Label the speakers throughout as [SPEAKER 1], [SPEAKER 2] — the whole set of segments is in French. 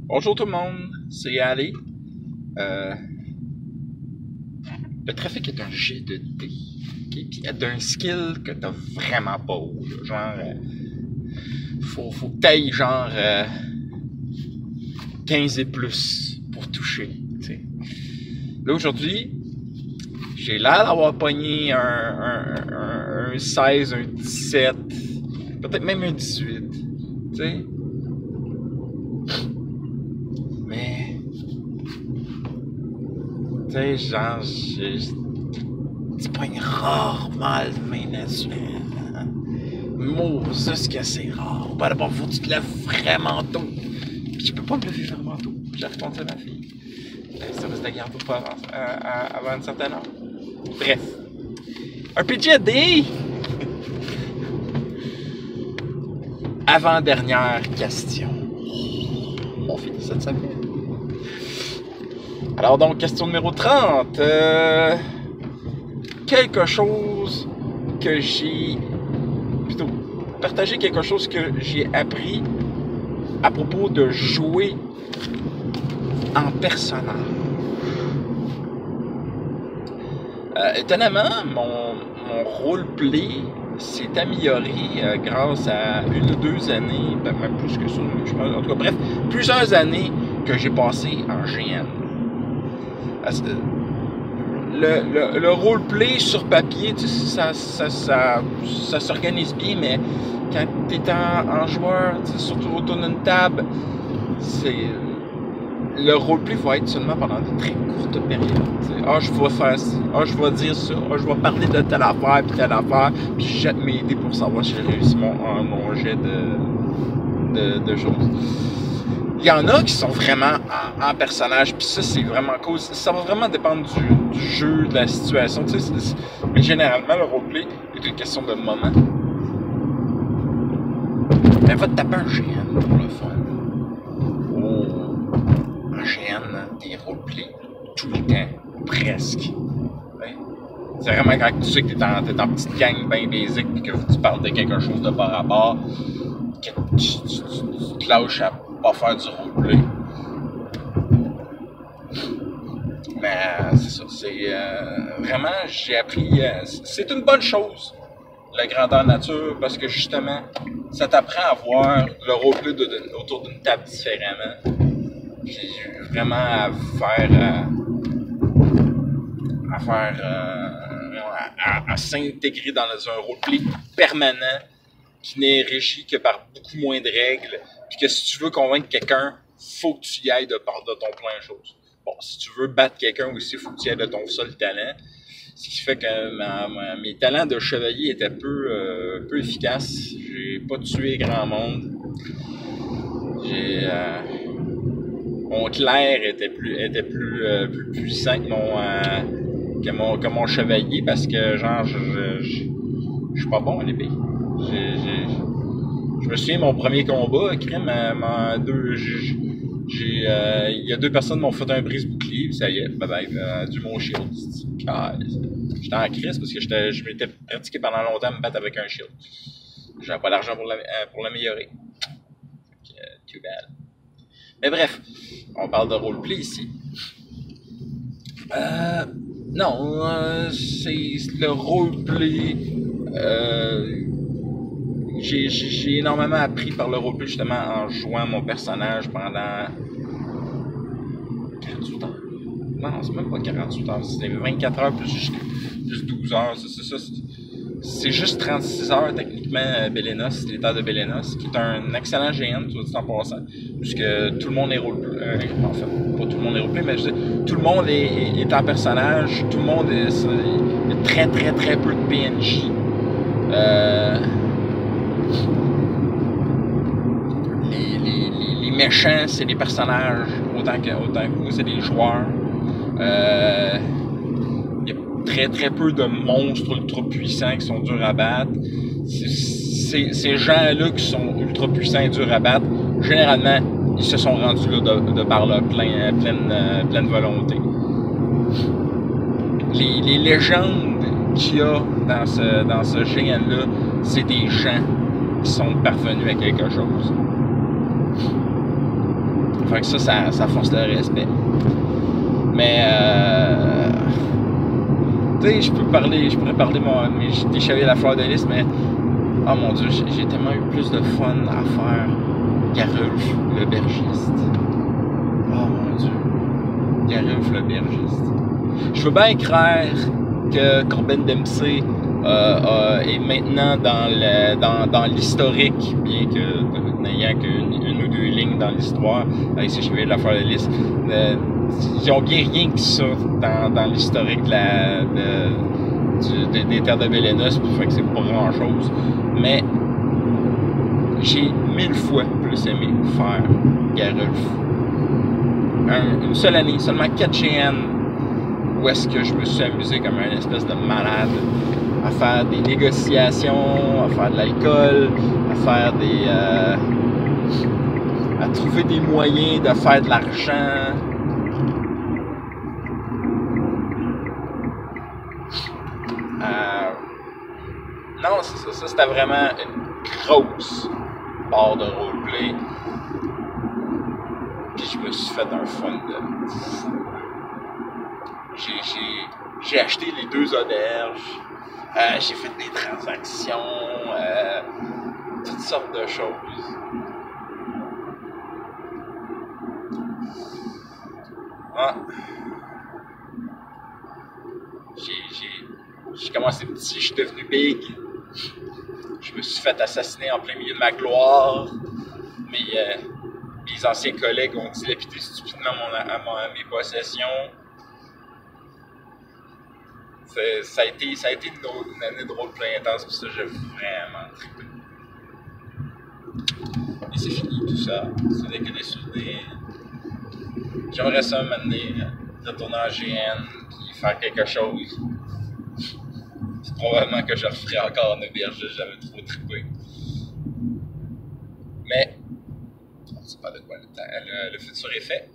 [SPEAKER 1] Bonjour tout le monde, c'est Ali. Euh, le trafic est un jet de dés, okay? Puis d'un skill que t'as vraiment pas haut. Là. Genre, faut que t'ailles genre 15 et plus pour toucher. T'sais. Là aujourd'hui, j'ai l'air d'avoir pogné un 16, un 17, peut-être même un 18. T'sais. Mais, tu sais, genre, tu pognes rarement le main naturel. Hein? Moses que c'est rare. Ben d'abord, faut que tu te lèves vraiment tôt. Puis je peux pas me lever vraiment tôt. J'ai répondu à ma fille. Ça risque de garder pas avant une certaine heure. Bref. Un PGD! Avant-dernière question. On finit cette semaine. Alors donc, question numéro 30. Quelque chose que j'ai... Plutôt, partager quelque chose que j'ai appris à propos de jouer en personnage. Étonnamment, mon roleplay s'est amélioré grâce à une ou deux années, ben même plus que ça, je pense, en tout cas, bref, plusieurs années que j'ai passé en GN. Le roleplay sur papier, tu sais, ça s'organise bien, mais quand tu es en joueur, surtout autour d'une table, le roleplay va être seulement pendant de très courtes périodes. Ah, je vais faire ça, ah, je vais dire ça, ah, je vais parler de telle affaire, puis je jette mes dés pour savoir si j'ai réussi mon jet de choses. Il y en a qui sont vraiment en personnage, puis ça, c'est vraiment cool. Ça va vraiment dépendre du jeu, de la situation. Tu sais, mais généralement, le roleplay est une question de moment. Mais va te taper un GN pour le fun. Oh, en GN, des roleplays tout le temps, presque. Ouais. C'est vraiment quand tu sais que t'es en petite gang bien basique, puis que tu parles de quelque chose de par rapport, que tu te lâches à pas faire du roleplay. Mais c'est ça, c'est vraiment, j'ai appris, c'est une bonne chose, la grandeur nature, parce que justement, ça t'apprend à voir le roleplay autour d'une table différemment, puis vraiment à s'intégrer dans un roleplay permanent qui n'est régi que par beaucoup moins de règles, puis que si tu veux convaincre quelqu'un, faut que tu y ailles de ton plein de choses. Bon, si tu veux battre quelqu'un aussi, faut que tu y ailles de ton seul talent. Ce qui fait que mes talents de chevalier étaient peu efficaces. J'ai pas tué grand monde. Mon clerc était plus puissant que mon chevalier parce que genre je suis pas bon à l'épée. Je me souviens, mon premier combat, crime, il y a deux personnes qui m'ont fait un brise-bouclier, puis ça y est, bye bye, du mon shield. J'étais en crise parce que je m'étais pratiqué pendant longtemps à me battre avec un shield. J'avais pas l'argent pour l'améliorer. Too bad. Mais bref, on parle de roleplay ici. Non, c'est le roleplay. J'ai énormément appris par le roleplay justement en jouant mon personnage pendant 48 heures. Non, c'est même pas 48 heures, c'est 24 heures plus 12 heures. C'est juste 36 heures techniquement Bélénos, l'état de Bélénos, qui est un excellent GN, tu vas dire en passant, puisque tout le monde est roleplay. En fait, pas tout le monde est roleplay, mais tout le monde est en personnage, tout le monde est très très très peu de PNJ. Les méchants, c'est des personnages, autant que vous, c'est des joueurs. Il y a très très peu de monstres ultra puissants qui sont durs à battre. Ces gens-là qui sont ultra puissants et durs à battre, généralement, ils se sont rendus là de par leur pleine volonté. Les légendes qu'il y a dans ce GN-là, c'est des gens qui sont parvenus à quelque chose. Fait que ça force le respect. Mais tu sais, je pourrais parler des chevaliers de la fleur de lys, mais oh mon dieu, j'ai tellement eu plus de fun à faire Garulf le bergiste. Oh mon dieu. Garulf le bergiste. Je veux bien croire que Corbin Dempsey est maintenant dans l'historique, bien que n'ayant qu'une ou deux lignes dans l'histoire avec ses chevaliers de la fleur de lys. Ils ont bien rien que ça dans l'historique des terres de Bélénos, pour fait que c'est pas grand chose. Mais j'ai 1000 fois plus aimé faire Garulf. Une seule année, seulement 4 GN, où est-ce que je me suis amusé comme un espèce de malade à faire des négociations, à faire de l'alcool, à faire à trouver des moyens de faire de l'argent. Non, c'est ça. Ça, c'était vraiment une grosse barre de roleplay. Puis je me suis fait un fun de fou. J'ai acheté les 2 auberges. J'ai fait des transactions. Toutes sortes de choses. Ah. J'ai commencé petit, je suis devenu big. Je me suis fait assassiner en plein milieu de ma gloire. Mes anciens collègues ont dilapidé stupidement mes possessions. Ça a été une année de roleplay intense, puis ça, j'ai vraiment trippé. Et c'est fini tout ça. C'est que des souvenirs. J'aimerais ça m'amener, retourner en GN, puis faire quelque chose. C'est probablement que je referai encore une auberge, j'avais trop trippé. Mais, on ne sait pas de quoi le futur est fait.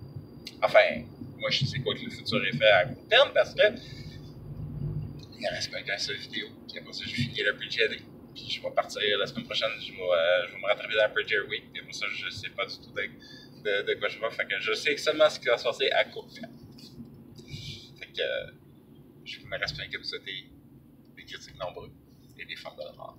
[SPEAKER 1] Enfin, moi je sais quoi que le futur est fait à court terme parce que il ne reste pas qu'un seul vidéo. Puis après ça, je finis le Bridge AD. Puis je vais partir la semaine prochaine, je vais me rattraper dans le Bridge Week. Puis après ça, je ne sais pas du tout de quoi je vais. Fait que je sais seulement ce qui va se passer à court terme. Fait que je me reste plein que vous souhaitez des critiques nombreux et des fans de l'horreur.